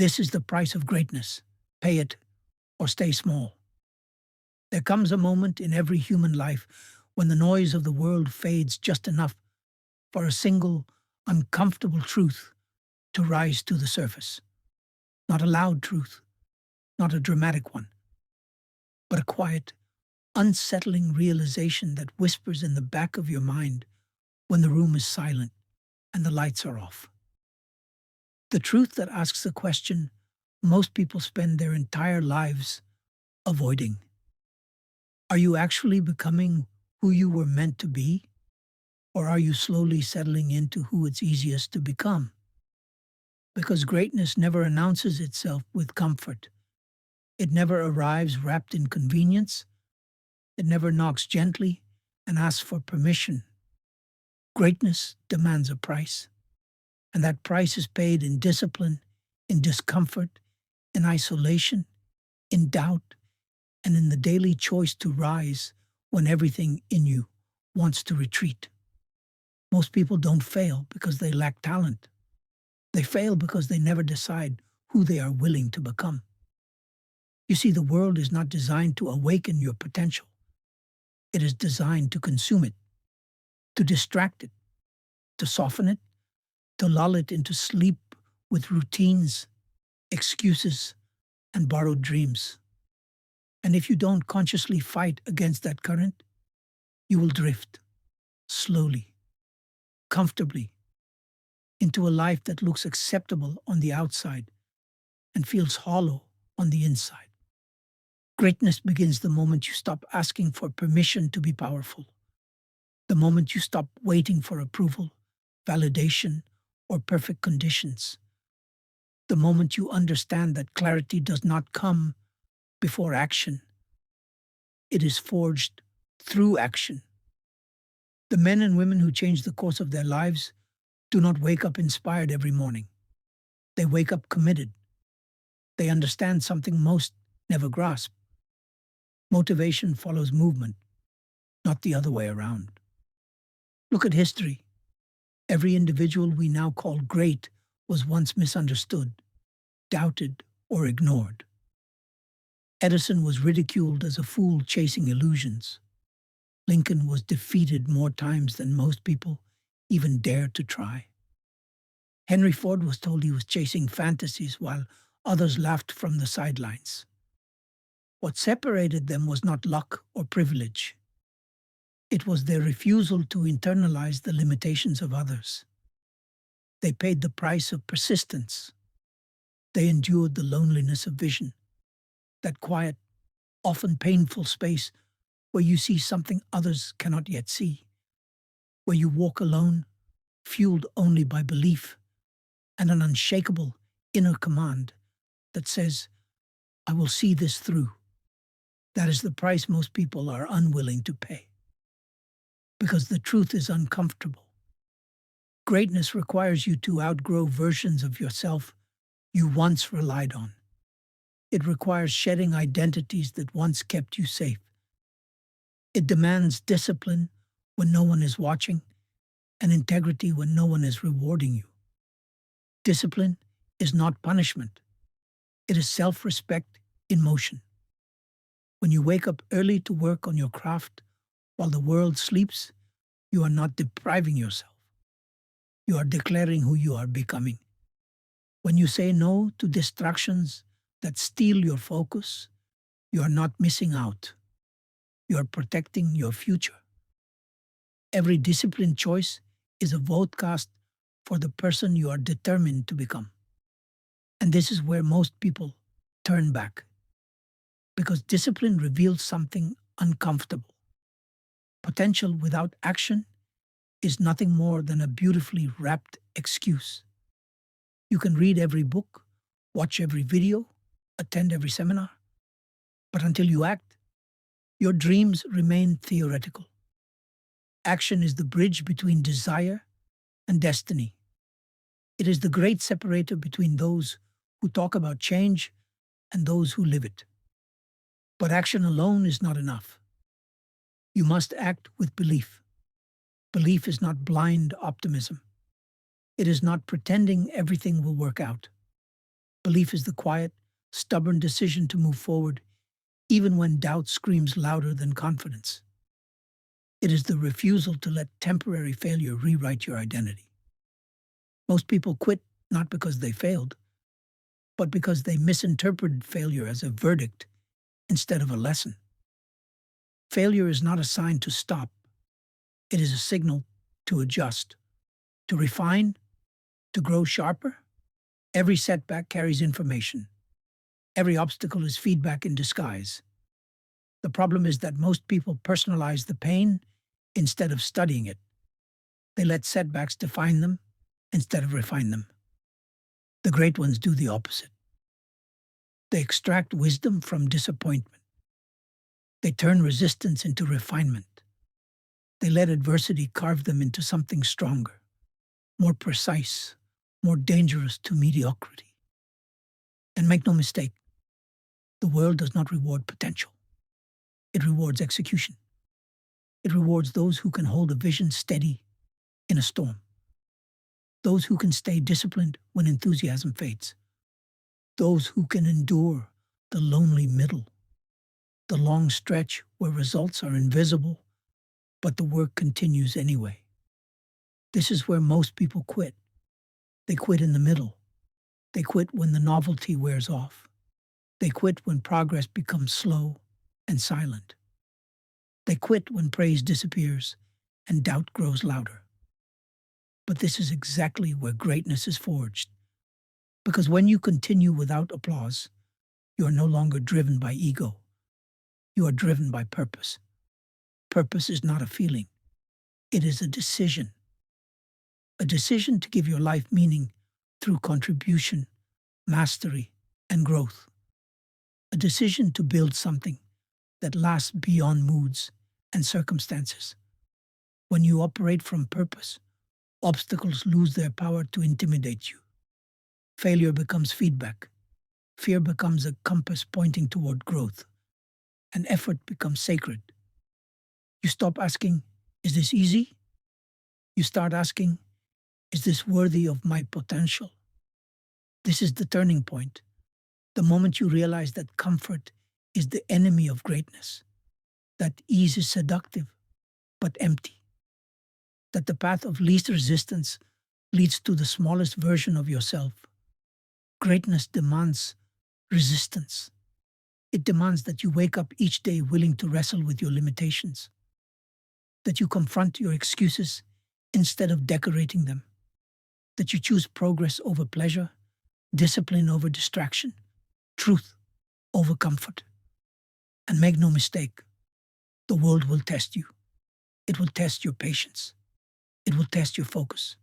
This is the price of greatness. Pay it or stay small. There comes a moment in every human life when the noise of the world fades just enough for a single, uncomfortable truth to rise to the surface. Not a loud truth, not a dramatic one, but a quiet, unsettling realization that whispers in the back of your mind when the room is silent and the lights are off. The truth that asks a question most people spend their entire lives avoiding. Are you actually becoming who you were meant to be? Or are you slowly settling into who it's easiest to become? Because greatness never announces itself with comfort. It never arrives wrapped in convenience. It never knocks gently and asks for permission. Greatness demands a price, and that price is paid in discipline, in discomfort, in isolation, in doubt, and in the daily choice to rise when everything in you wants to retreat. Most people don't fail because they lack talent. They fail because they never decide who they are willing to become. You see, the world is not designed to awaken your potential. It is designed to consume it, to distract it, to soften it, to lull it into sleep with routines, excuses, and borrowed dreams. And if you don't consciously fight against that current, you will drift, slowly, comfortably, into a life that looks acceptable on the outside and feels hollow on the inside. Greatness begins the moment you stop asking for permission to be powerful, the moment you stop waiting for approval, validation, or perfect conditions, the moment you understand that clarity does not come before action. It is forged through action. The men and women who change the course of their lives do not wake up inspired every morning. They wake up committed. They understand something most never grasp. Motivation follows movement, not the other way around. Look at history. Every individual we now call great was once misunderstood, doubted, or ignored. Edison was ridiculed as a fool chasing illusions. Lincoln was defeated more times than most people even dared to try. Henry Ford was told he was chasing fantasies while others laughed from the sidelines. What separated them was not luck or privilege. It was their refusal to internalize the limitations of others. They paid the price of persistence. They endured the loneliness of vision, that quiet, often painful space where you see something others cannot yet see, where you walk alone, fueled only by belief and an unshakable inner command that says, I will see this through. That is the price most people are unwilling to pay. Because the truth is uncomfortable. Greatness requires you to outgrow versions of yourself you once relied on. It requires shedding identities that once kept you safe. It demands discipline when no one is watching and integrity when no one is rewarding you. Discipline is not punishment. It is self-respect in motion. When you wake up early to work on your craft while the world sleeps, you are not depriving yourself. You are declaring who you are becoming. When you say no to distractions that steal your focus, you are not missing out. You are protecting your future. Every disciplined choice is a vote cast for the person you are determined to become. And this is where most people turn back. Because discipline reveals something uncomfortable. Potential without action is nothing more than a beautifully wrapped excuse. You can read every book, watch every video, attend every seminar, but until you act, your dreams remain theoretical. Action is the bridge between desire and destiny. It is the great separator between those who talk about change and those who live it. But action alone is not enough. You must act with belief. Belief is not blind optimism. It is not pretending everything will work out. Belief is the quiet, stubborn decision to move forward even when doubt screams louder than confidence. It is the refusal to let temporary failure rewrite your identity. Most people quit not because they failed, but because they misinterpreted failure as a verdict instead of a lesson. Failure is not a sign to stop, it is a signal to adjust, to refine, to grow sharper. Every setback carries information. Every obstacle is feedback in disguise. The problem is that most people personalize the pain instead of studying it. They let setbacks define them instead of refine them. The great ones do the opposite. They extract wisdom from disappointment. They turn resistance into refinement. They let adversity carve them into something stronger, more precise, more dangerous to mediocrity. And make no mistake, the world does not reward potential. It rewards execution. It rewards those who can hold a vision steady in a storm, those who can stay disciplined when enthusiasm fades, those who can endure the lonely middle, the long stretch where results are invisible, but the work continues anyway. This is where most people quit. They quit in the middle. They quit when the novelty wears off. They quit when progress becomes slow and silent. They quit when praise disappears and doubt grows louder. But this is exactly where greatness is forged. Because when you continue without applause, you are no longer driven by ego. You are driven by purpose. Purpose is not a feeling. It is a decision. A decision to give your life meaning through contribution, mastery, and growth. A decision to build something that lasts beyond moods and circumstances. When you operate from purpose, obstacles lose their power to intimidate you. Failure becomes feedback. Fear becomes a compass pointing toward growth. And effort becomes sacred. You stop asking, is this easy? You start asking, is this worthy of my potential? This is the turning point. The moment you realize that comfort is the enemy of greatness, that ease is seductive but empty, that the path of least resistance leads to the smallest version of yourself. Greatness demands resistance. It demands that you wake up each day willing to wrestle with your limitations, that you confront your excuses instead of decorating them, that you choose progress over pleasure, discipline over distraction, truth over comfort. And make no mistake, the world will test you. It will test your patience. It will test your focus.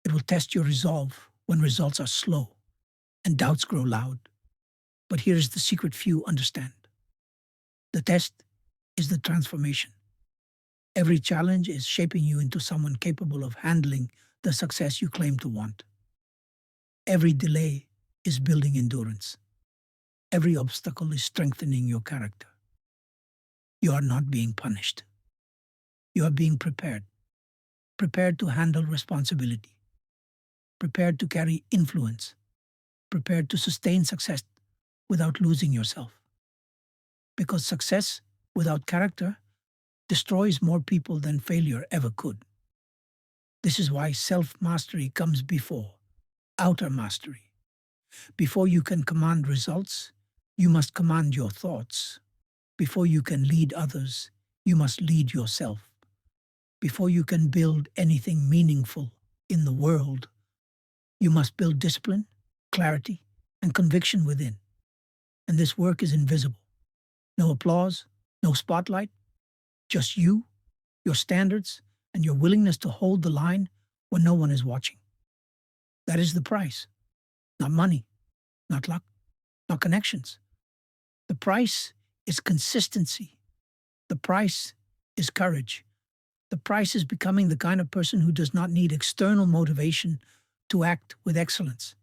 It will test your resolve when results are slow and doubts grow loud. But here is the secret few understand. The test is the transformation. Every challenge is shaping you into someone capable of handling the success you claim to want. Every delay is building endurance. Every obstacle is strengthening your character. You are not being punished. You are being prepared. Prepared to handle responsibility. Prepared to carry influence. Prepared to sustain success without losing yourself. Because success without character destroys more people than failure ever could. This is why self-mastery comes before outer mastery. Before you can command results, you must command your thoughts. Before you can lead others, you must lead yourself. Before you can build anything meaningful in the world, you must build discipline, clarity, and conviction within. And this work is invisible. No applause, no spotlight, just you, your standards, and your willingness to hold the line when no one is watching. That is the price. Not money, not luck, not connections. The price is consistency. The price is courage. The price is becoming the kind of person who does not need external motivation to act with excellence.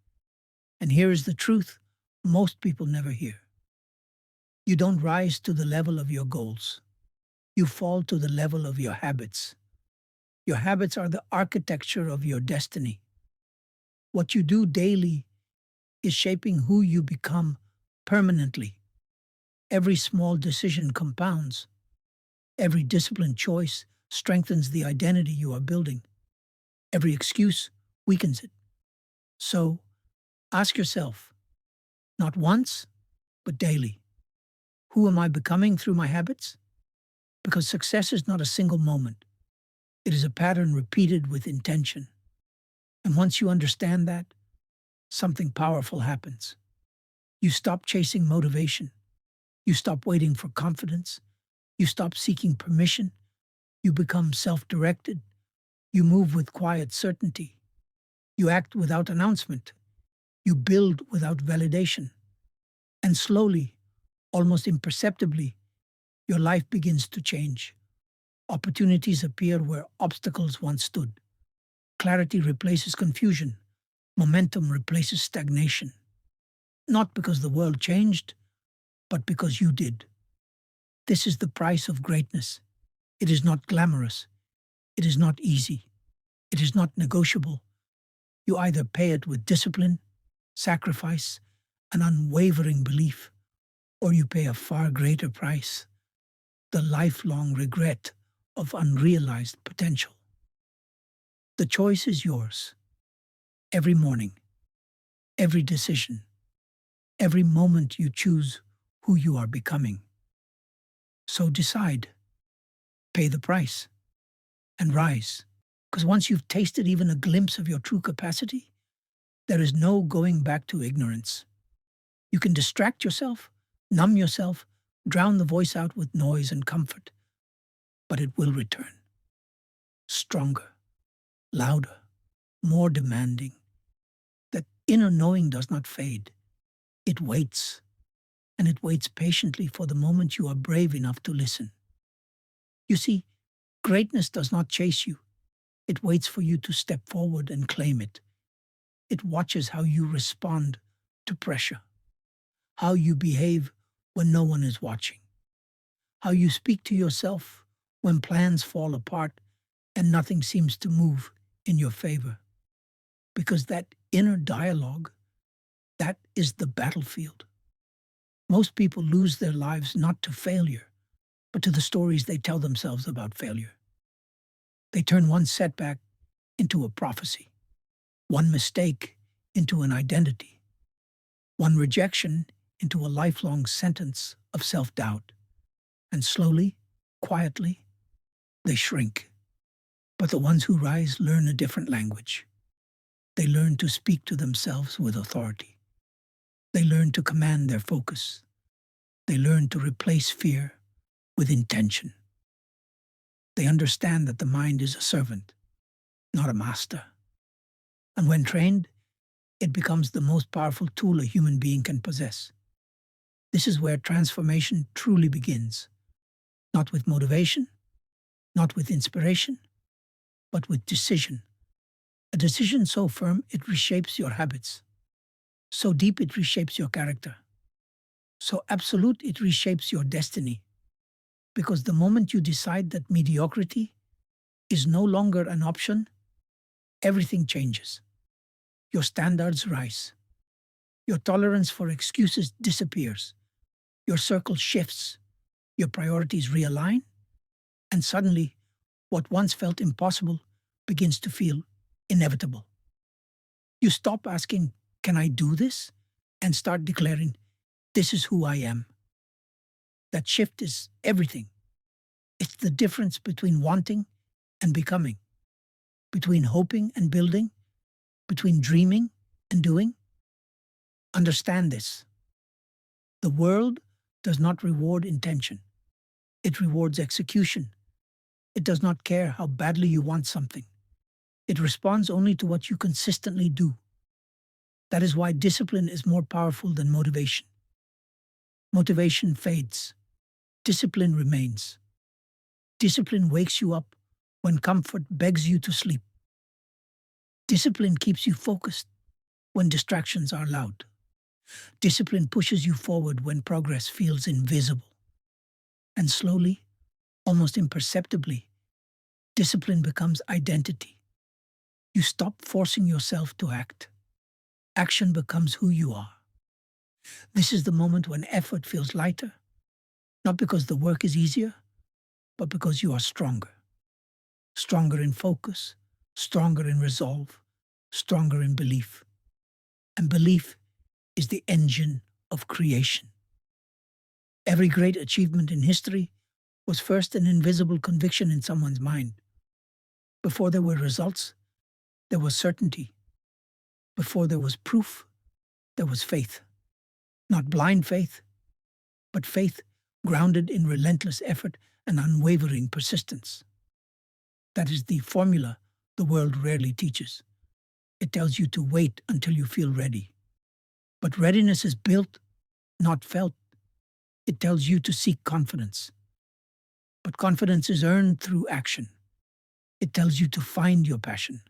And here is the truth most people never hear. You don't rise to the level of your goals. You fall to the level of your habits. Your habits are the architecture of your destiny. What you do daily is shaping who you become permanently. Every small decision compounds. Every disciplined choice strengthens the identity you are building. Every excuse weakens it. So ask yourself, not once, but daily, who am I becoming through my habits? Because success is not a single moment. It is a pattern repeated with intention. And once you understand that, something powerful happens. You stop chasing motivation. You stop waiting for confidence. You stop seeking permission. You become self-directed. You move with quiet certainty. You act without announcement. You build without validation. And slowly, almost imperceptibly, your life begins to change. Opportunities appear where obstacles once stood. Clarity replaces confusion. Momentum replaces stagnation. Not because the world changed, but because you did. This is the price of greatness. It is not glamorous. It is not easy. It is not negotiable. You either pay it with discipline, sacrifice, and unwavering belief, or you pay a far greater price, the lifelong regret of unrealized potential. The choice is yours. Every morning, every decision, every moment you choose who you are becoming. So decide, pay the price, and rise. Because once you've tasted even a glimpse of your true capacity, there is no going back to ignorance. You can distract yourself, numb yourself, drown the voice out with noise and comfort, but it will return. Stronger, louder, more demanding. That inner knowing does not fade. It waits, and it waits patiently for the moment you are brave enough to listen. You see, greatness does not chase you. It waits for you to step forward and claim it. It watches how you respond to pressure, how you behave when no one is watching, how you speak to yourself when plans fall apart and nothing seems to move in your favor. Because that inner dialogue, that is the battlefield. Most people lose their lives not to failure, but to the stories they tell themselves about failure. They turn one setback into a prophecy, one mistake into an identity, one rejection into a lifelong sentence of self-doubt. And slowly, quietly, they shrink. But the ones who rise learn a different language. They learn to speak to themselves with authority. They learn to command their focus. They learn to replace fear with intention. They understand that the mind is a servant, not a master. And when trained, it becomes the most powerful tool a human being can possess. This is where transformation truly begins. Not with motivation, not with inspiration, but with decision. A decision so firm it reshapes your habits. So deep it reshapes your character. So absolute it reshapes your destiny. Because the moment you decide that mediocrity is no longer an option, everything changes. Your standards rise. Your tolerance for excuses disappears. Your circle shifts. Your priorities realign. And suddenly, what once felt impossible begins to feel inevitable. You stop asking, "Can I do this?" and start declaring, "This is who I am." That shift is everything. It's the difference between wanting and becoming, between hoping and building, between dreaming and doing. Understand this. The world does not reward intention. It rewards execution. It does not care how badly you want something. It responds only to what you consistently do. That is why discipline is more powerful than motivation. Motivation fades. Discipline remains. Discipline wakes you up when comfort begs you to sleep. Discipline keeps you focused when distractions are loud. Discipline pushes you forward when progress feels invisible. And slowly, almost imperceptibly, discipline becomes identity. You stop forcing yourself to act. Action becomes who you are. This is the moment when effort feels lighter, not because the work is easier, but because you are stronger. Stronger in focus, stronger in resolve, stronger in belief. And belief is the engine of creation. Every great achievement in history was first an invisible conviction in someone's mind. Before there were results, there was certainty. Before there was proof, there was faith. Not blind faith, but faith grounded in relentless effort and unwavering persistence. That is the formula the world rarely teaches. It tells you to wait until you feel ready. But readiness is built, not felt. It tells you to seek confidence. But confidence is earned through action. It tells you to find your passion.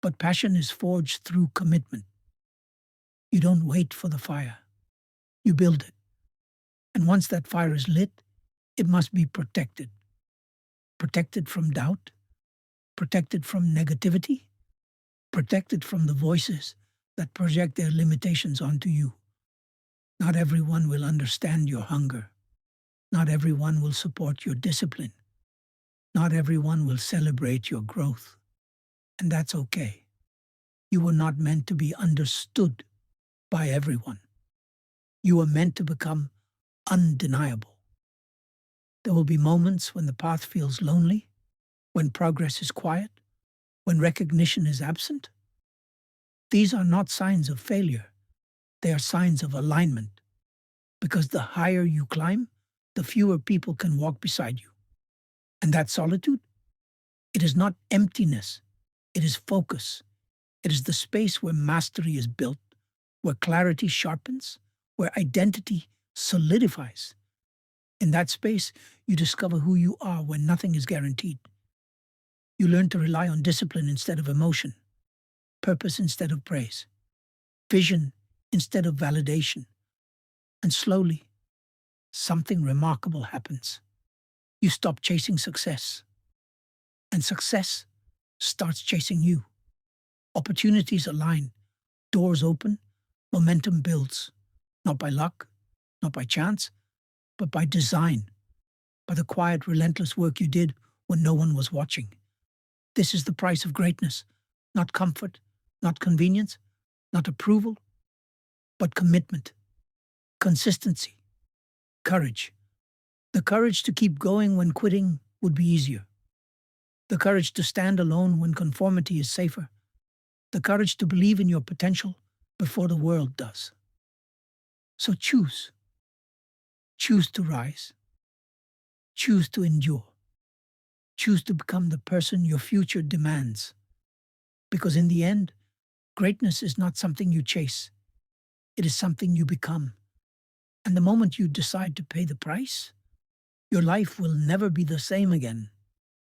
But passion is forged through commitment. You don't wait for the fire. You build it. And once that fire is lit, it must be protected. Protected from doubt, protected from negativity, protected from the voices that project their limitations onto you. Not everyone will understand your hunger. Not everyone will support your discipline. Not everyone will celebrate your growth. And that's okay. You were not meant to be understood by everyone. You were meant to become undeniable. There will be moments when the path feels lonely, when progress is quiet, when recognition is absent. These are not signs of failure. They are signs of alignment. Because the higher you climb, the fewer people can walk beside you. And that solitude? It is not emptiness. It is focus. It is the space where mastery is built, where clarity sharpens, where identity solidifies. In that space, you discover who you are when nothing is guaranteed. You learn to rely on discipline instead of emotion, purpose instead of praise, vision instead of validation. And slowly, something remarkable happens. You stop chasing success, and success starts chasing you. Opportunities align, doors open, momentum builds, not by luck, not by chance, but by design, by the quiet, relentless work you did when no one was watching. This is the price of greatness, not comfort, not convenience, not approval, but commitment, consistency, courage. The courage to keep going when quitting would be easier. The courage to stand alone when conformity is safer. The courage to believe in your potential before the world does. So choose. Choose to rise. Choose to endure. Choose to become the person your future demands. Because in the end, greatness is not something you chase. It is something you become. And the moment you decide to pay the price, your life will never be the same again.